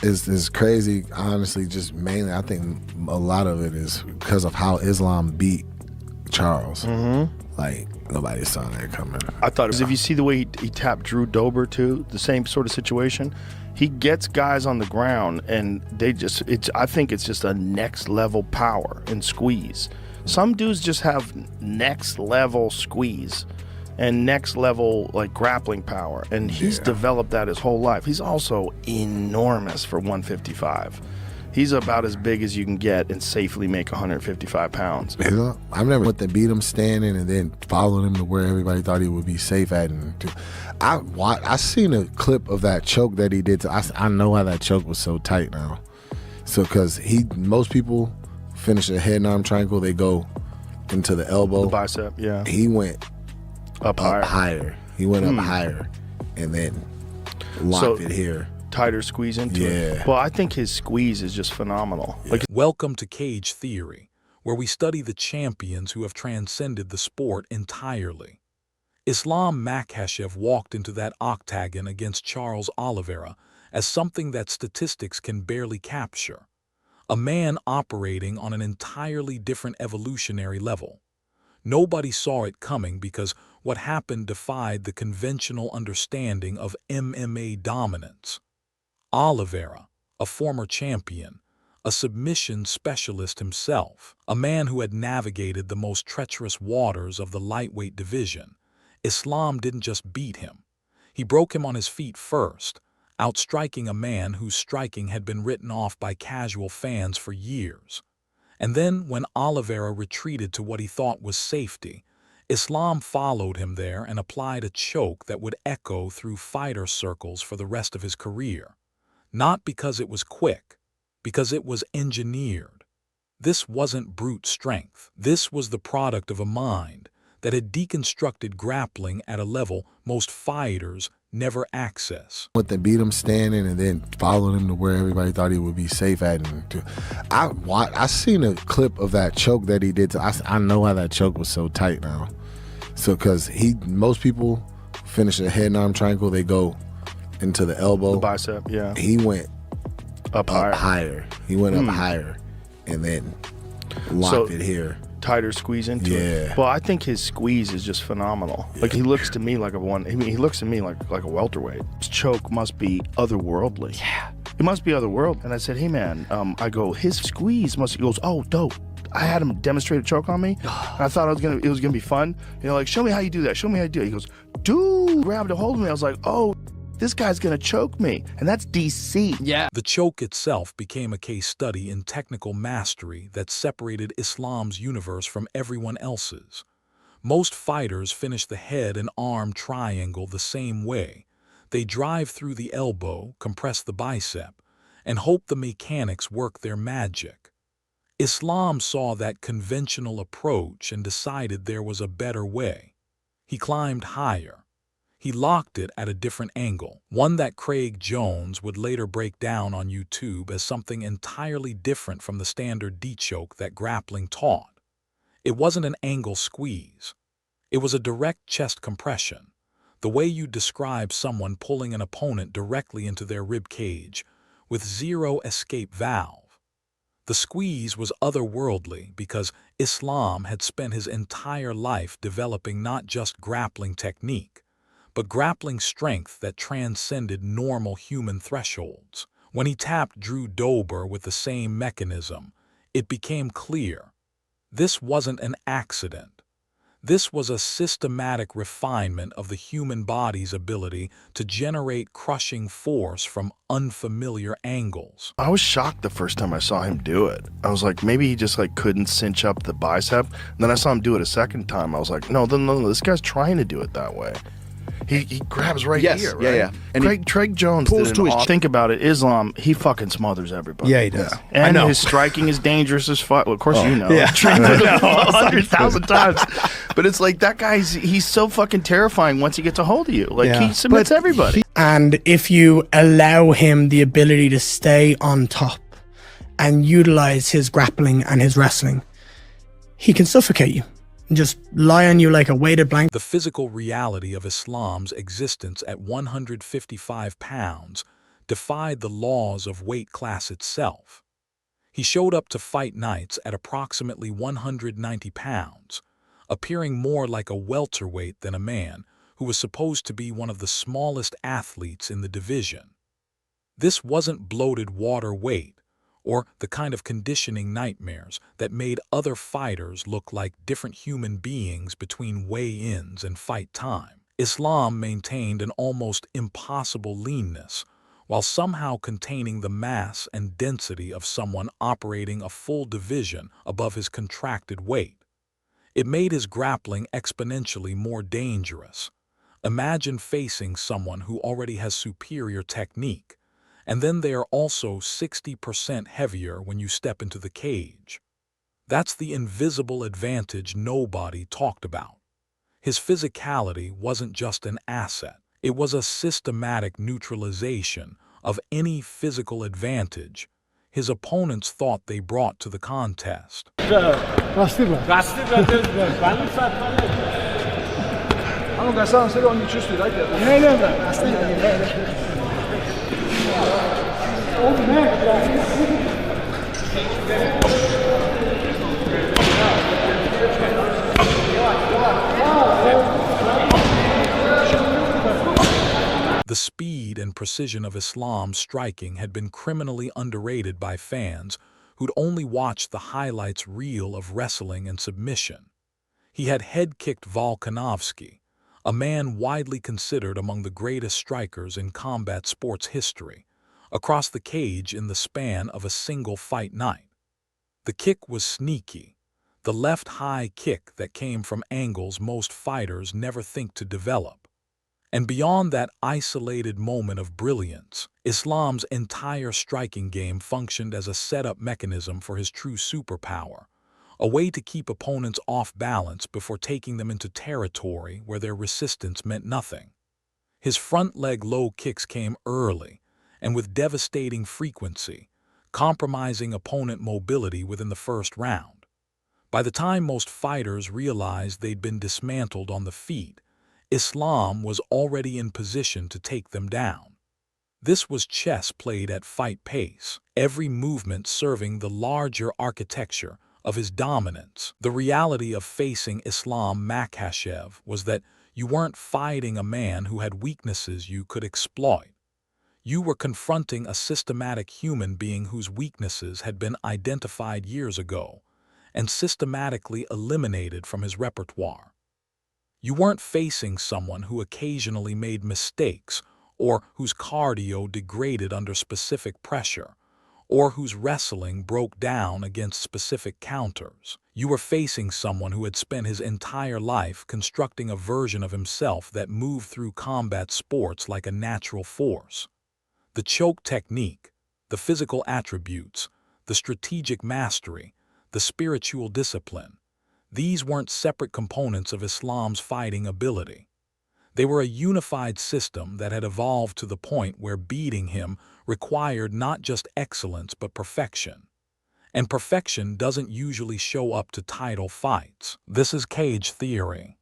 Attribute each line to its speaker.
Speaker 1: is crazy. Honestly, just mainly, I think a lot of it is because of how Islam beat Charles. Like, nobody saw that coming.
Speaker 2: I thought, if you see the way he tapped Drew Dober too, the same sort of situation, he gets guys on the ground and they just, I think it's just a next level power and squeeze. Some dudes just have next level squeeze and next level like grappling power, and he's developed that his whole life. He's also enormous for 155. He's about as big as you can get and safely make 155 pounds.
Speaker 1: I remember when they beat him standing and then followed him to where everybody thought he would be safe at. And I seen a clip of that choke that he did. I know why that choke was so tight now. So because most people finish a head and arm triangle, they go into the elbow.
Speaker 2: The bicep, yeah.
Speaker 1: He went
Speaker 2: up higher.
Speaker 1: He went up higher and then locked it here.
Speaker 2: Tighter squeeze into it. Well, I think his squeeze is just phenomenal. Like,
Speaker 3: welcome to Cage Theory, where we study the champions who have transcended the sport entirely. Islam Makhachev walked into that octagon against Charles Oliveira as something that statistics can barely capture. A man operating on an entirely different evolutionary level. Nobody saw it coming because what happened defied the conventional understanding of MMA dominance. Oliveira, a former champion, a submission specialist himself, a man who had navigated the most treacherous waters of the lightweight division, Islam didn't just beat him. He broke him on his feet first, outstriking a man whose striking had been written off by casual fans for years. And then, when Oliveira retreated to what he thought was safety, Islam followed him there and applied a choke that would echo through fighter circles for the rest of his career. Not because it was quick, because it was engineered. This wasn't brute strength. This was the product of a mind that had deconstructed grappling at a level most fighters never access.
Speaker 1: When they beat him standing and then followed him to where everybody thought he would be safe at. And I seen a clip of that choke that he did. I know why that choke was so tight now. So because most people finish a head and arm triangle, they go into the elbow.
Speaker 2: The bicep, yeah.
Speaker 1: He went
Speaker 2: up higher.
Speaker 1: He went up higher and then locked it here.
Speaker 2: Tighter squeeze into it. Well, I think his squeeze is just phenomenal. Like, he looks to me like he looks to me like a welterweight. His choke must be otherworldly. Yeah. It must be otherworldly. And I said, hey man, I go, his squeeze must, he goes, oh, dope. I had him demonstrate a choke on me. And I thought it was gonna be fun. You know, like, show me how you do that. Show me how you do it. He goes, dude, grabbed a hold of me. I was like, oh, this guy's gonna choke me. And that's DC.
Speaker 3: Yeah. The choke itself became a case study in technical mastery that separated Islam's universe from everyone else's. Most fighters finish the head and arm triangle the same way. They drive through the elbow, compress the bicep, and hope the mechanics work their magic. Islam saw that conventional approach and decided there was a better way. He climbed higher. He locked it at a different angle, one that Craig Jones would later break down on YouTube as something entirely different from the standard D-choke that grappling taught. It wasn't an angle squeeze. It was a direct chest compression, the way you describe someone pulling an opponent directly into their rib cage, with zero escape valve. The squeeze was otherworldly because Islam had spent his entire life developing not just grappling technique, but grappling strength that transcended normal human thresholds. When he tapped Drew Dober with the same mechanism, it became clear. This wasn't an accident. This was a systematic refinement of the human body's ability to generate crushing force from unfamiliar angles.
Speaker 2: I was shocked the first time I saw him do it. I was like, maybe he just like couldn't cinch up the bicep. And then I saw him do it a second time. I was like, no, this guy's trying to do it that way. He grabs right here, right?
Speaker 4: Yeah.
Speaker 2: And Craig Jones did an think about it. Islam, he fucking smothers everybody.
Speaker 4: Yeah, he does.
Speaker 2: Yeah. And his striking is dangerous as fuck. Well, of course you know. Yeah. Trained with him 100,000 times. But it's like, that he's so fucking terrifying once he gets a hold of you. Like, he submits everybody.
Speaker 5: And if you allow him the ability to stay on top and utilize his grappling and his wrestling, he can suffocate you. Just lie on you like a weighted blanket.
Speaker 3: The physical reality of Islam's existence at 155 pounds defied the laws of weight class itself. He showed up to fight nights at approximately 190 pounds, appearing more like a welterweight than a man who was supposed to be one of the smallest athletes in the division. This wasn't bloated water weight, or the kind of conditioning nightmares that made other fighters look like different human beings between weigh-ins and fight time. Islam maintained an almost impossible leanness, while somehow containing the mass and density of someone operating a full division above his contracted weight. It made his grappling exponentially more dangerous. Imagine facing someone who already has superior technique, and then they are also 60% heavier when you step into the cage. That's the invisible advantage nobody talked about. His physicality wasn't just an asset. It was a systematic neutralization of any physical advantage his opponents thought they brought to the contest. The speed and precision of Islam's striking had been criminally underrated by fans who'd only watched the highlights reel of wrestling and submission. He had head-kicked Volkanovski, a man widely considered among the greatest strikers in combat sports history, across the cage in the span of a single fight night. The kick was sneaky, the left high kick that came from angles most fighters never think to develop. And beyond that isolated moment of brilliance, Islam's entire striking game functioned as a setup mechanism for his true superpower, a way to keep opponents off balance before taking them into territory where their resistance meant nothing. His front leg low kicks came early and with devastating frequency, compromising opponent mobility within the first round. By the time most fighters realized they'd been dismantled on the feet, Islam was already in position to take them down. This was chess played at fight pace, every movement serving the larger architecture of his dominance. The reality of facing Islam Makhachev was that you weren't fighting a man who had weaknesses you could exploit. You were confronting a systematic human being whose weaknesses had been identified years ago and systematically eliminated from his repertoire. You weren't facing someone who occasionally made mistakes, or whose cardio degraded under specific pressure, or whose wrestling broke down against specific counters. You were facing someone who had spent his entire life constructing a version of himself that moved through combat sports like a natural force. The choke technique, the physical attributes, the strategic mastery, the spiritual discipline, these weren't separate components of Islam's fighting ability. They were a unified system that had evolved to the point where beating him required not just excellence but perfection. And perfection doesn't usually show up to title fights. This is cage theory.